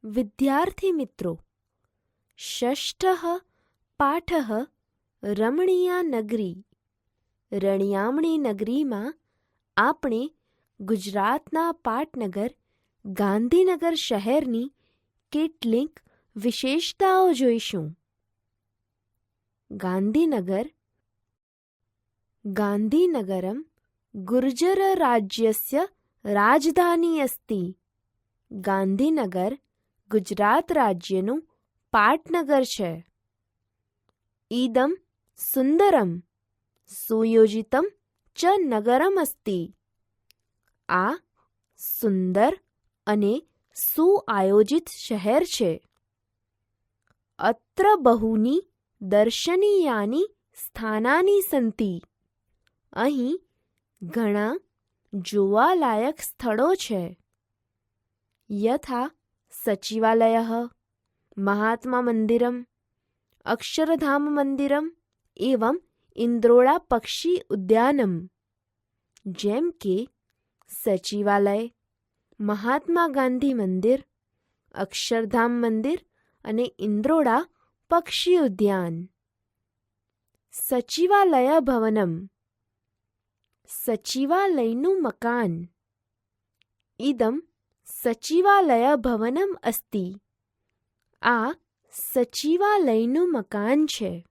વિદ્યાર્થી મિત્રો, ષષ્ઠઃ પાઠઃ રમણીયા નગરી. રણિયામણી નગરીમાં આપણે ગુજરાતના પાટનગર ગાંધીનગર શહેરની કેટલીક વિશેષતાઓ જોઈશું. ગાંધીનગરમ ગુર્જર રાજ્યસ્ય રાજધાની અસ્તિ. ગાંધીનગર ગુજરાત રાજ્યનું પાટનગર છે. ઈદમ સુંદરમ સુયોજિતમ ચ નગરમ અસ્તિ. આ સુંદર અને સુઆયોજિત શહેર છે. અત્ર બહૂની દર્શનીયાની સ્થાનાની સંતિ. અહીં ઘણા જોવાલાયક સ્થળો છે. યથા સચિવાલયઃ, મહાત્મા મંદિરમ, અક્ષરધામ મંદિરમ એવં ઇન્દ્રોડા પક્ષી ઉદ્યાનમ. જેમ કે સચિવાલય, મહાત્મા ગાંધી મંદિર, અક્ષરધામ મંદિર અને ઇન્દ્રોડા પક્ષી ઉદ્યાન. સચિવાલય ભવનમ સચિવાલયનું મકાન. ઇદમ સચિવાલય ભવનમ અસ્તિ. આ સચિવાલયનું મકાન છે.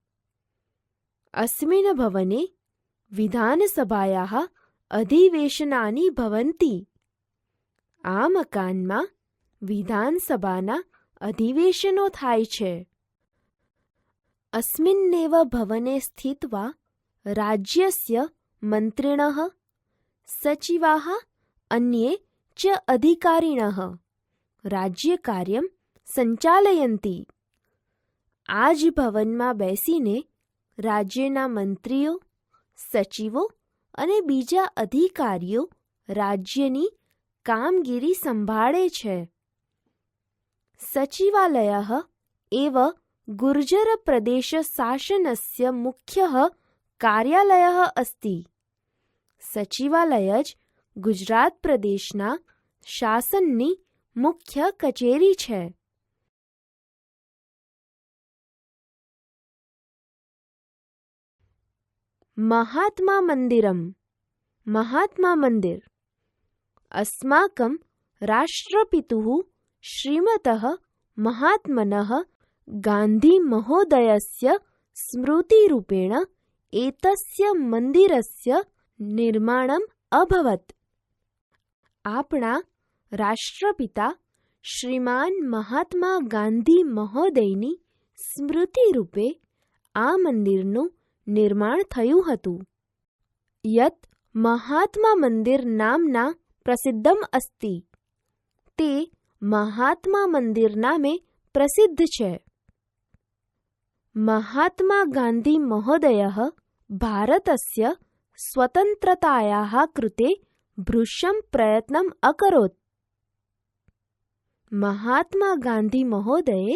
અસ્મિન ભવને વિધાનસભાયાઃ અધિવેશનાની ભવન્તિ. આ મકાનમાં વિધાનસભાના અધિવેશનો થાય છે. અસ્મિન્નેવ ભવને સ્થિત્વા રાજ્યસ્ય મંત્રિણઃ સચિવાઃ અન્યે ચ અધિકારિણઃ રાજ્યકાર્યમ સંચાલયન્તિ. આ જ ભવનમાં બેસીને રાજ્યના મંત્રીઓ, સચિવો અને બીજા અધિકારીઓ રાજ્યની કામગીરી સંભાળે છે. સચિવાલયઃ એવ ગુર્જર પ્રદેશ શાસનસ્ય મુખ્યઃ કાર્યાલયઃ અસ્તિ. સચિવાલય જ ગુજરાત પ્રદેશના શાસનની મુખ્ય કચેરી છે. મહાત્મા મંદિરમ મહાત્મા મંદિર. અસ્માકં રાષ્ટ્રપિતુઃ શ્રીમતઃ મહાત્મનઃ ગાંધી મહોદયસ્ય સ્મૃતિરૂપેણ એતસ્ય મંદિરસ્ય નિર્માણમ અભવત. આપણા રાષ્ટ્રપિતા શ્રીમાન મહાત્મા ગાંધી મહોદયની સ્મૃતિરૂપે આ મંદિરનું નિર્માણ થયું હતું. યત મહાત્મા મંદિર નામના પ્રસિદ્ધમ અસ્તિ. તે મહાત્મા મંદિર નામે પ્રસિદ્ધ છે. મહાત્મા ગાંધી મહોદયઃ ભારતસ્ય સ્વતંત્રતાયાઃ કૃતે ભૃશં પ્રયત્નમ અકરોત. મહાત્મા ગાંધી મહોદયે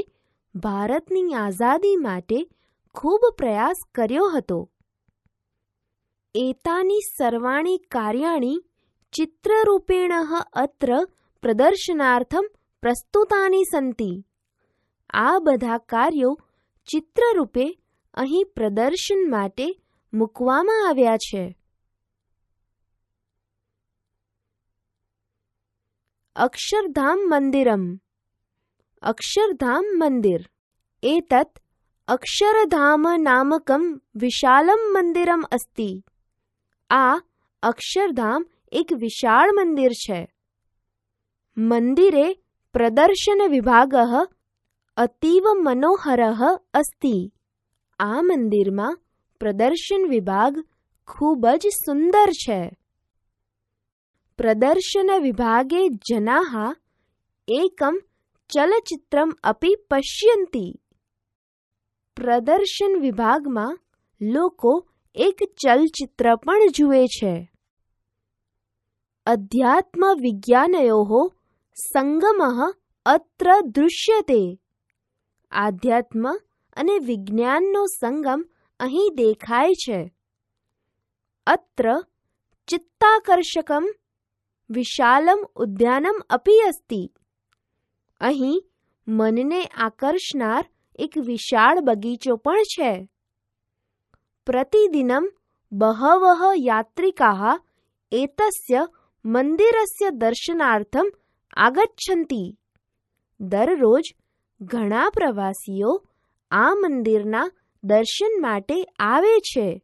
ભારતની આઝાદી માટે ખૂબ પ્રયાસ કર્યો હતો. એતાની સર્વાણી કાર્યાણી ચિત્રરૂપેણ અત્ર પ્રદર્શનાર્થમ પ્રસ્તુતાની સંતિ. આ બધા કાર્યો ચિત્રરૂપે અહીં પ્રદર્શન માટે મૂકવામાં આવ્યા છે. અક્ષરધામ મંદિરમ અક્ષરધામ મંદિર. એતત અક્ષરધામ નામકમ વિશાલમ મંદિરમ અસ્તિ. આ અક્ષરધામ એક વિશાળ મંદિર છે. મંદિરે પ્રદર્શન વિભાગઃ અતીવ મનોહરઃ અસ્તિ. આ મંદિરમાં પ્રદર્શન વિભાગ ખૂબ જ સુંદર છે. પ્રદર્શન વિભાગે જનાઃ એકમ ચલચિત્રમ અપી પશ્યન્તિ. પ્રદર્શન વિભાગમાં લોકો એક ચલચિત્ર પણ જુએ છે. અધ્યાત્મ વિજ્ઞાનયોઃ સંગમઃ અત્ર દૃશ્યતે. આધ્યાત્મ અને વિજ્ઞાનનો સંગમ અહીં દેખાય છે. અત્ર ચિત્તાકર્ષકમ વિશાલમ ઉદ્યાનમ અપી અસ્તિ. અહીં મનને આકર્ષનાર એક વિશાળ બગીચો પણ છે. પ્રતિદિનમ બહવઃ યાત્રિકાઃ એતસ્ય મંદિરસ્ય દર્શનાર્થમ આગચ્છન્તિ. દરરોજ ઘણા પ્રવાસીઓ આ મંદિરના દર્શન માટે આવે છે.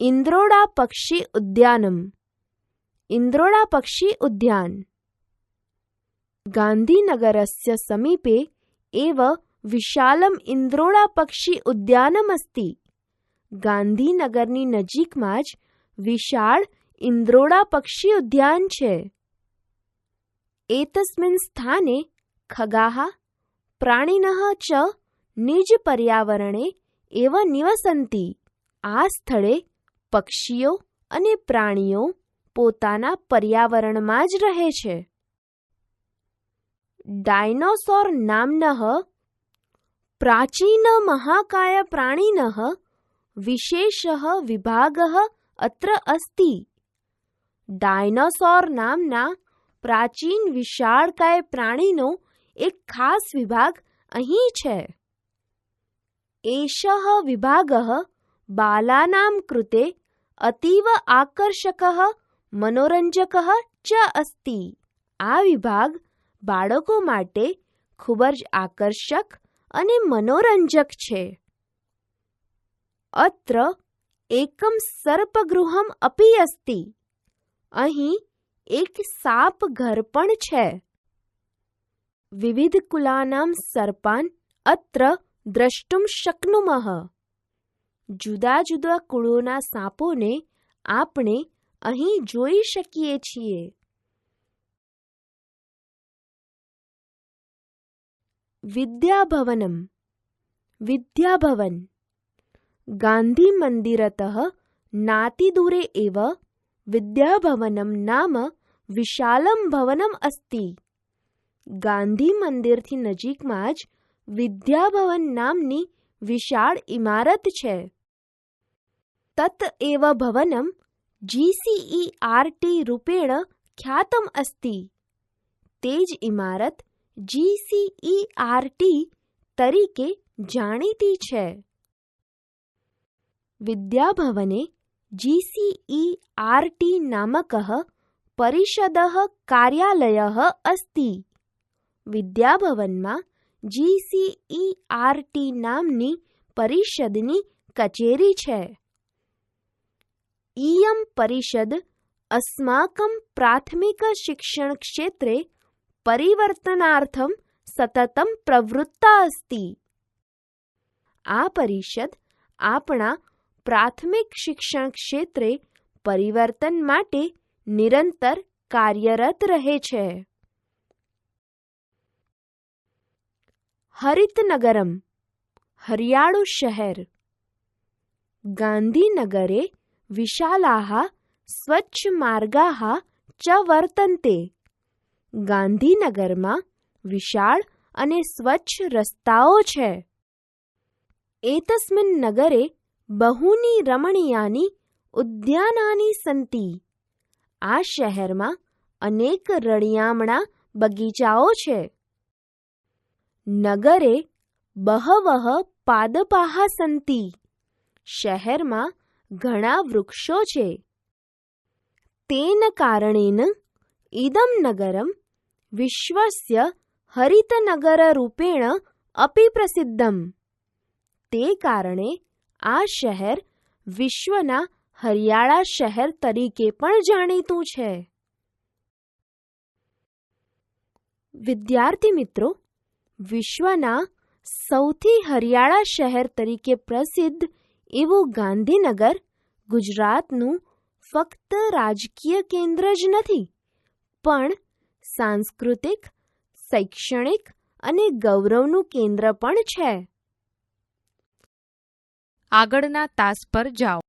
ઇન્દ્રોડા પક્ષી ઉદ્યાનમ. ઇન્દ્રોડા પક્ષી ઉદ્યાન ગાંધીનગરસ્ય સમીપે એવ વિશાલમ ઇન્દ્રોડા પક્ષી ઉદ્યાનમ અસ્તિ. ગાંધીનગરની નજીકમાં જ વિશાળ ઇન્દ્રોડા પક્ષી ઉદ્યાન છે. એતસ્મિન સ્થાને ખગાઃ પ્રાણિનઃ ચ નિજ પર્યાવરણે એવ નિવસન્તિ. આ સ્થળે પક્ષીઓ અને પ્રાણીઓ પોતાના પર્યાવરણમાં જ રહે છે. ડાયનોસોર નામ્નઃ પ્રાચીન મહાકાય પ્રાણીનઃ વિશેષઃ વિભાગઃ અત્ર અસ્તિ. ડાયનોસોર નામના પ્રાચીન વિશાળકાય પ્રાણીનો એક ખાસ વિભાગ અહીં છે. એષઃ વિભાગઃ બાલાનાં કૃતે અતીવ આકર્ષકઃ મનોરંજકઃ ચ અસ્તિ. આ વિભાગ બાળકો માટે ખૂબ જ આકર્ષક અને મનોરંજક છે. અત્ર એકમ સર્પગૃહમ અપી અસ્તિ. અહીં એક સાપ ઘર પણ છે. વિવિધ કુલાનાં સર્પાન અત્ર દ્રષ્ટુમ શક્નુમઃ. જુદા જુદા કુળોના સાપોને આપણે અહીં જોઈ શકીએ છીએ. વિદ્યાભવનમ. વિદ્યાભવન ગાંધી મંદિરતઃ નાતિદૂરે એવ વિદ્યાભવનમ નામ વિશાલમ ભવનમ અસ્તિ. ગાંધી મંદિરથી નજીકમાં જ વિદ્યાભવન નામની વિશાળ ઇમારત છે. તત એવ ભવનમ GCERT રૂપેણ ખ્યાતમ અસ્તિ. તે જ ઇમારત GCERT તરીકે જાણીતી છે. વિદ્યાભવને GCERT નામકઃ પરિષદઃ કાર્યાલયઃ અસ્તિ. વિદ્યાભવનમાં GCERT નામની પરિષદની કચેરી છે. ઇયં પરિષદ અસ્માકં પ્રાથમિક શિક્ષણ ક્ષેત્રે પરિવર્તનાર્થમ સતતમ પ્રવૃત્તા અસ્તિ. આ પરિષદ આપણા પ્રાથમિક શિક્ષણ ક્ષેત્રે પરિવર્તન માટે નિરંતર કાર્યરત રહે છે. હરિતનગરમ. હરિયાળું શહેર. ગાંધીનગરે વિશાલાઃ સ્વચ્છ માર્ગાઃ ચ વર્તન્તે. ગાંધીનગરમાં વિશાળ અને સ્વચ્છ રસ્તાઓ છે. એતસ્મિન નગરે બહૂની રમણીયાની ઉદ્યાનાની સંતિ. આ શહેરમાં અનેક રળિયામણા બગીચાઓ છે. નગરે બહવઃ પાદપાઃ સંતિ. શહેરમાં ઘણા વૃક્ષો છે. તેન કારણેન ઇદમ નગરમ વિશ્વસ્ય હરિતનગર રૂપેણ અપી પ્રસિદ્ધમ. તે કારણે આ શહેર વિશ્વના હરિયાળા શહેર તરીકે પણ જાણીતું છે. વિદ્યાર્થી મિત્રો, વિશ્વના સૌથી હરિયાળા શહેર તરીકે પ્રસિદ્ધ એવું ગાંધીનગર ગુજરાતનું ફક્ત રાજકીય કેન્દ્ર જ નથી, પણ સાંસ્કૃતિક, શૈક્ષણિક અને ગૌરવનું કેન્દ્ર પણ છે. આગળના તાસ પર જાઓ.